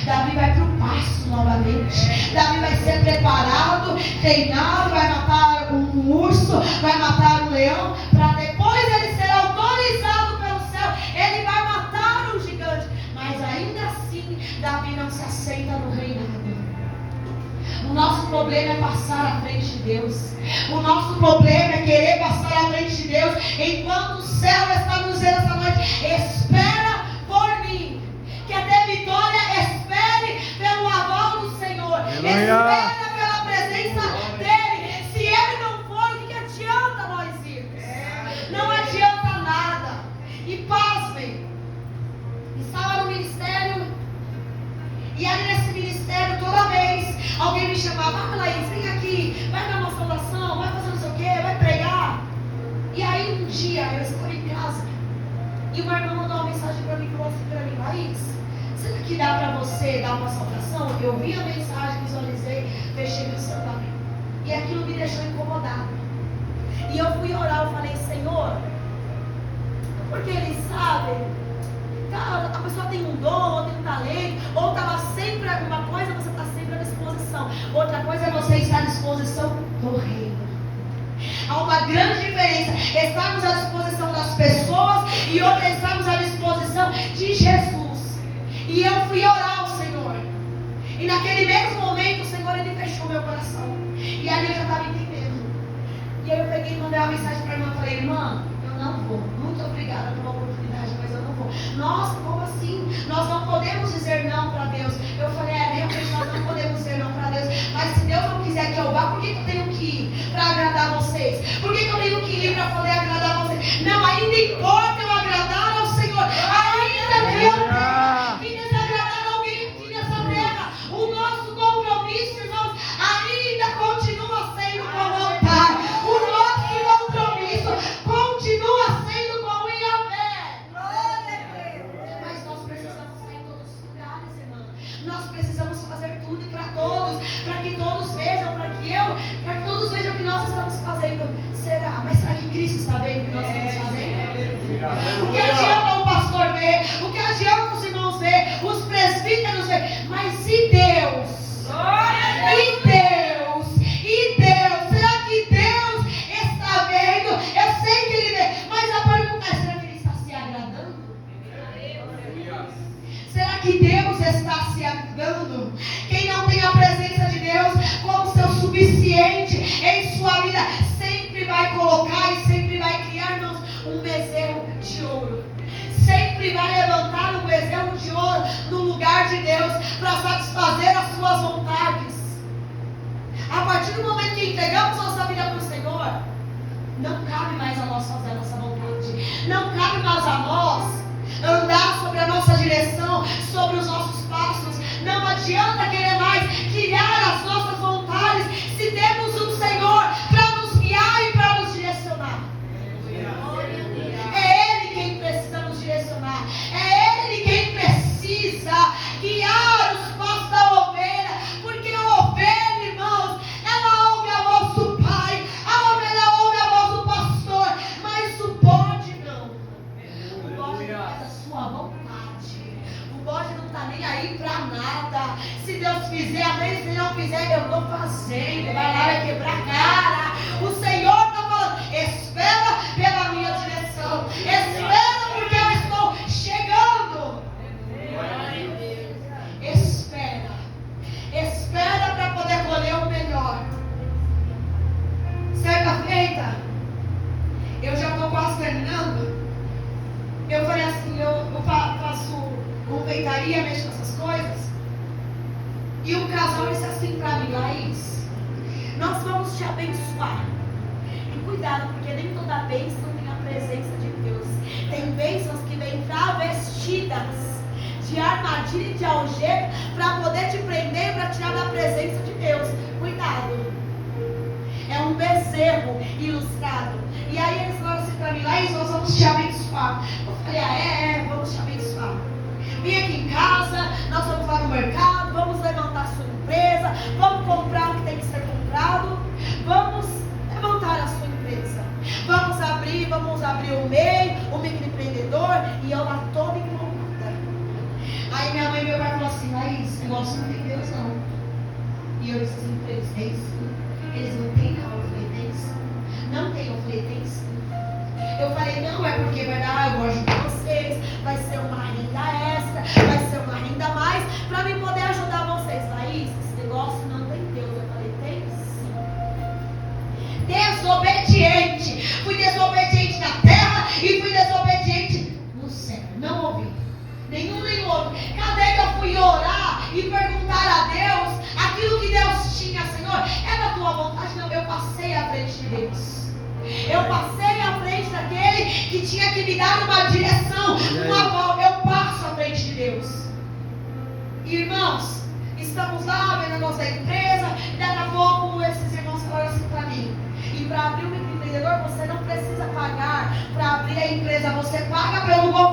Davi vai para o pasto novamente. Davi vai ser preparado, treinado, vai matar um urso, vai matar um leão, para depois ele ser autorizado pelo céu. Ele vai matar um gigante. Mas ainda assim, Davi não se aceita no reinado. O nosso problema é passar à frente de Deus. O nosso problema é querer passar à frente de Deus, enquanto o céu está nos dizendo essa noite: espera por mim. Quer ter vitória? Espere pelo aval do Senhor. Espera pela presença dEle. Se Ele não for, o que adianta nós E uma irmã mandou uma mensagem para mim, falou assim para mim: Laís, será que dá para você dar uma salvação? Eu vi a mensagem, visualizei, fechei meu celular. E aquilo me deixou incomodado. E eu fui orar, eu falei: Senhor, porque eles sabem, a pessoa tem um dom, ou tem um talento, ou estava sempre alguma coisa, você está sempre à disposição. Outra coisa é você estar à disposição do reino. Há uma grande diferença. Estarmos à disposição das pessoas e outra estarmos à disposição de Jesus. E eu fui orar ao Senhor. E naquele mesmo momento o Senhor, ele fechou meu coração. E ali eu já estava entendendo. E aí eu peguei e mandei uma mensagem para a irmã. Falei: irmã, eu não vou. Muito obrigada pela oportunidade, mas eu não vou. Nossa, como assim? Nós não podemos dizer não para Deus. Eu falei: realmente nós não podemos dizer não para Deus. Mas se Deus não quiser que eu vá, por que eu tenho que ir para agradar vocês? Por que eu tenho que ir para poder agradar vocês? Não, ainda importa eu agradar ao Senhor. Ainda que eu tenha que desagradar alguém aqui nessa terra, o nosso compromisso, irmãos, ainda continua sendo com o altar. O nosso compromisso continua sendo com o Yahvé. Mas nós precisamos estar em todos os lugares, irmão. Nós precisamos fazer tudo para todos, para que todos vejam, para que todos vejam o que nós estamos fazendo. Será? Mas será que Cristo está vendo o que nós estamos fazendo? O que adianta o pastor ver? O que adianta os irmãos ver? Os presbíteros ver? Mas e Deus? E Deus? E Deus? Será que Deus está vendo? Eu sei que Ele vê, mas a pergunta é: será que Ele está se agradando? Será que Deus está se agradando? Quem não tem a presença de Deus como seu suficiente em sua vida, sempre vai colocar e sempre vai criar, irmãos, um bezerro de ouro. Sempre vai levantar um bezerro de ouro no lugar de Deus para satisfazer as suas vontades. A partir do momento que entregamos nossa vida para o Senhor, não cabe mais a nós fazer a nossa vontade. Não cabe mais a nós andar sobre a nossa direção, sobre os nossos passos. Não adianta querer mais criar as nossas vontades se temos um Senhor para nos guiar e para nos direcionar. É Ele quem precisa nos direcionar. É Ele quem precisa guiar os passos da ovelha. Porque a ovelha, irmãos, ela ouve a voz do Pai. A ovelha ouve a voz do pastor. Mas o bode não. O bode não faz a sua vontade. O bode não está nem aí para nada. Se Deus fizer, amém. Se não fizer, eu estou fazendo. Vai lá, vai quebrar a cara. O Senhor está falando: espera pela minha direção. Espera porque eu estou chegando. Espera. Espera para poder colher o melhor. Certa feita, eu já estou quase terminando. Eu falei assim: eu faço confeitaria, mexo com essas coisas. E o casal disse assim para mim: Laís, nós vamos te abençoar. E cuidado, porque nem toda bênção tem a presença de Deus. Tem bênçãos que vêm travestidas de armadilha e de algema para poder te prender, para tirar da presença de Deus. Cuidado. É um bezerro ilustrado. E aí eles falaram assim para mim: Laís, nós vamos te abençoar. Eu falei: vamos te abençoar. Vem aqui em casa, nós vamos lá no mercado, vamos levantar a sua empresa, vamos comprar o que tem que ser comprado, vamos levantar a sua empresa. Vamos abrir o MEI, o microempreendedor, e eu lá toda empolgada. Aí minha mãe e meu pai falaram assim: Laís, o negócio não tem Deus não. E eu disse assim para eles: tem sim. Eles não têm não. Eu falei: tem sim. Não tem? Eu falei: tem sim. Eu falei: não, é porque vai dar, eu vou ajudar vocês, vai ser uma renda extra, vai ser uma renda a mais, para mim poder ajudar vocês. Laís, esse negócio não tem Deus. Eu falei: tem sim. Desobediente. Fui desobediente na terra e fui desobediente no céu. Não ouvi. Nenhum nem outro. Cadê que eu fui orar e perguntar a Deus aquilo que Deus tinha? Senhor, é da tua vontade? Não, eu passei à frente de Deus. Eu passei à frente daquele que tinha que me dar uma direção, uma volta. Eu passo à frente de Deus. Irmãos, estamos lá vendo a nossa empresa. Daqui a pouco esses irmãos falaram assim para mim: e para abrir o microempreendedor você não precisa pagar para abrir a empresa, você paga pelo governo.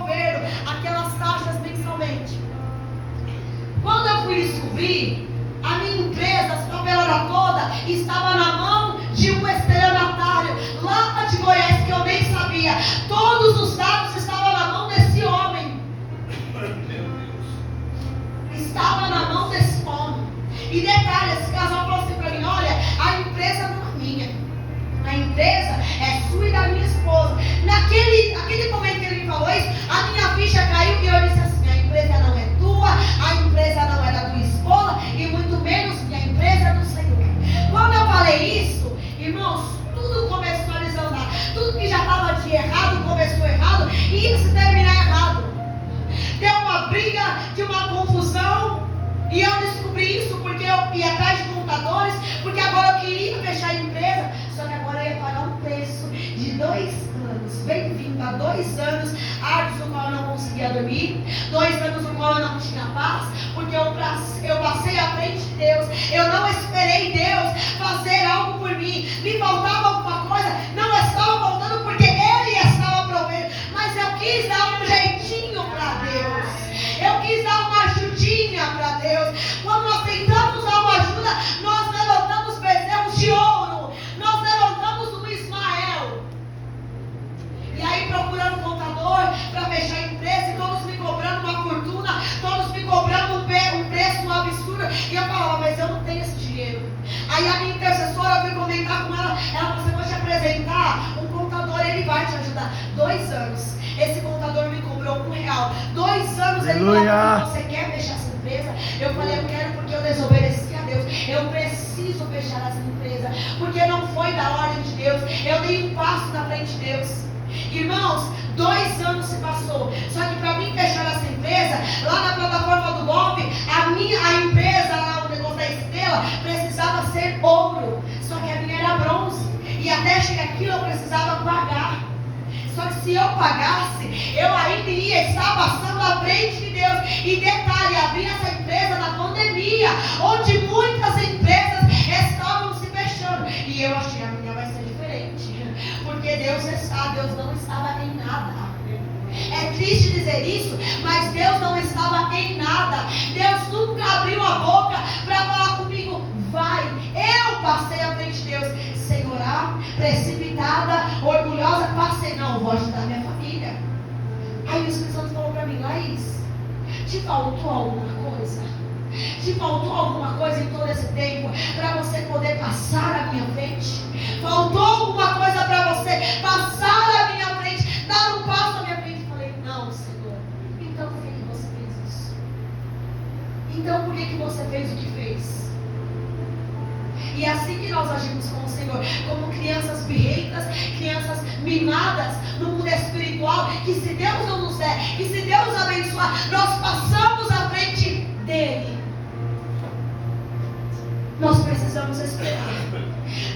2 anos árduos no qual eu não conseguia dormir, 2 anos no qual eu não tinha paz, porque eu passei à frente de Deus, eu não esperei Deus fazer algo por mim, me faltava alguma coisa, não estava faltando porque Ele estava provendo, mas eu quis dar um jeitinho para Deus, eu quis dar uma ajudinha para Deus. Quando nós tentamos dar uma ajuda, nós levantamos bezerros de ouro, nós levantamos um Ismael, e aí procurando um contador para fechar a empresa, e todos me cobrando uma fortuna, todos me cobrando um preço absurdo, e eu falava, mas eu não tenho esse dinheiro. Aí a minha intercessora, eu fui comentar com ela falou, você vai te apresentar um contador, ele vai te ajudar. 2 anos, esse contador me cobrou R$1. 2 anos ele falou, você quer fechar essa empresa? Eu falei, eu quero porque eu desobedeci a Deus, eu preciso fechar essa empresa, porque não foi da ordem de Deus, eu dei um passo na frente de Deus. Irmãos, 2 anos se passou, só que para mim fechar essa empresa, lá na plataforma do golpe, a empresa lá, o negócio da estrela, precisava ser ouro, só que a minha era bronze, e até chegar aquilo eu precisava pagar. Só que se eu pagasse, eu ainda ia estar passando à frente de Deus. E detalhe, abri essa empresa na pandemia, onde muitas empresas estavam se fechando, e eu achei, a minha vai ser diferente, porque Deus não estava em nada. É triste dizer isso, mas Deus não estava em nada. Deus nunca abriu a boca para falar comigo, vai. Eu passei à frente de Deus, sem orar, precipitada, orgulhosa, passei, não, vou ajudar minha família. Aí o Espírito Santo falou para mim, Laís, te faltou alguma coisa? Te faltou alguma coisa em todo esse tempo para você poder passar à minha frente? Faltou alguma coisa para você passar à minha frente, dar um passo à minha frente? Eu falei, não, Senhor. Então por que você fez isso? Então por que você fez o que fez? E é assim que nós agimos com o Senhor, como crianças birrentas, crianças mimadas no mundo espiritual, que se Deus não nos der, que se Deus abençoar, nós passamos à frente dEle. Nós precisamos esperar.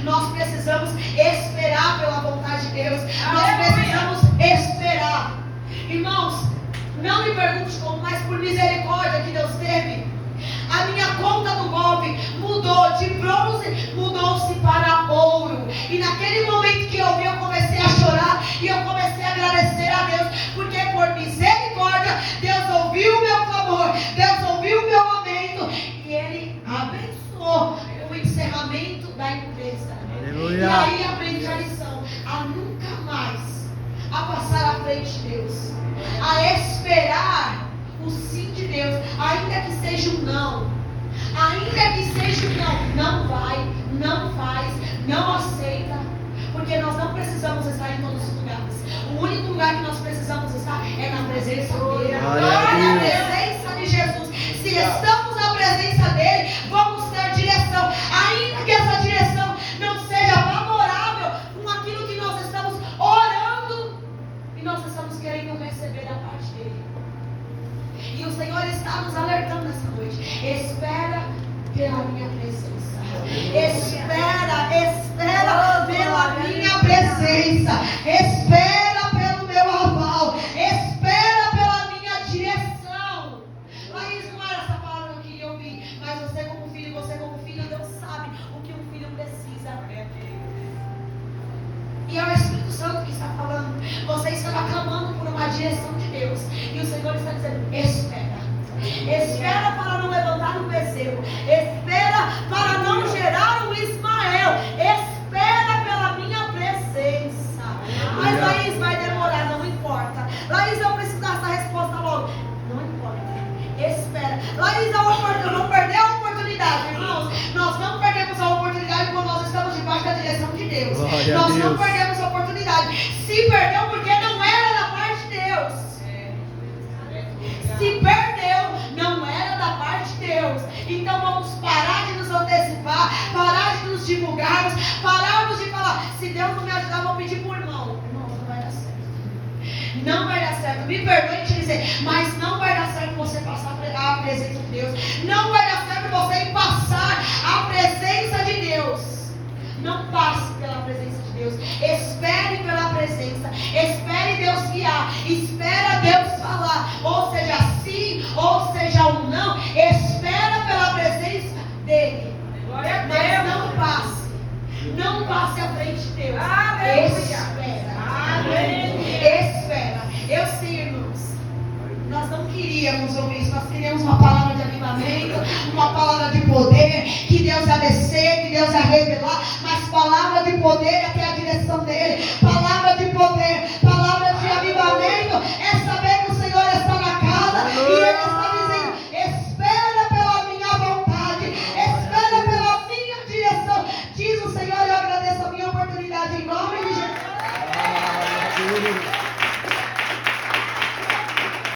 Nós precisamos esperar pela vontade de Deus. Nós precisamos esperar. Irmãos, não me pergunte como, mas por misericórdia que Deus teve, a minha conta do golpe mudou de bronze, mudou-se para ouro. E naquele momento que eu vi, eu comecei a chorar e eu comecei a agradecer a Deus, porque por misericórdia Deus ouviu o meu clamor, Deus ouviu o meu lamento e Ele abençoou o encerramento da empresa. Aleluia. E aí aprendi a lição, a nunca mais a passar à frente de Deus, a esperar o sim de Deus, ainda que seja um não, ainda que seja um não, não vai, não faz, não aceita, porque nós não precisamos estar em todos os lugares. O único lugar que nós precisamos estar é na presença dele, na presença de Jesus. Se estamos na presença dele, vamos ter direção, ainda que essa direção não seja favorável com aquilo que nós estamos orando e nós estamos querendo receber da parte dele. E o Senhor está nos alertando nessa noite. Espera pela minha presença. Espera pela minha presença. Espera pelo meu aval. Espera pela minha direção. Laís, não era essa palavra que eu queria ouvir, mas você como filho, Deus sabe o que um filho precisa. E é o Espírito Santo que está falando. Você estava clamando por uma direção de Deus, e o Senhor está dizendo, espera para não levantar um bezerro, espera para não gerar um Ismael, espera pela minha presença. Mas Laís, vai demorar, não importa. Laís, eu preciso dar essa resposta logo. Não importa, espera. Laís, eu vou perder a oportunidade. Irmãos, nós não perdemos a oportunidade quando nós estamos debaixo da direção de Deus. Glória Nós a Deus. não perdemos a oportunidade. Se perdeu porque não era da parte de Deus. Se perdeu, não era da parte de Deus. Então vamos parar de nos antecipar, parar de nos divulgarmos, pararmos de falar, se Deus não me ajudar, eu vou pedir por irmão. Irmão, não vai dar certo. Não vai dar certo. Me perdoe te dizer, mas não vai dar certo você passar a presença de Deus. Não vai dar certo você passar a presença de Deus. Não passe pela presença de Deus. Espere pela presença. Espere Deus vir Deus. Aleluia. Espera. Eu sei, irmãos. Nós não queríamos ouvir isso. Nós queríamos uma palavra de avivamento, uma palavra de poder, que Deus ia descer, que Deus ia revelar. Mas palavra de poder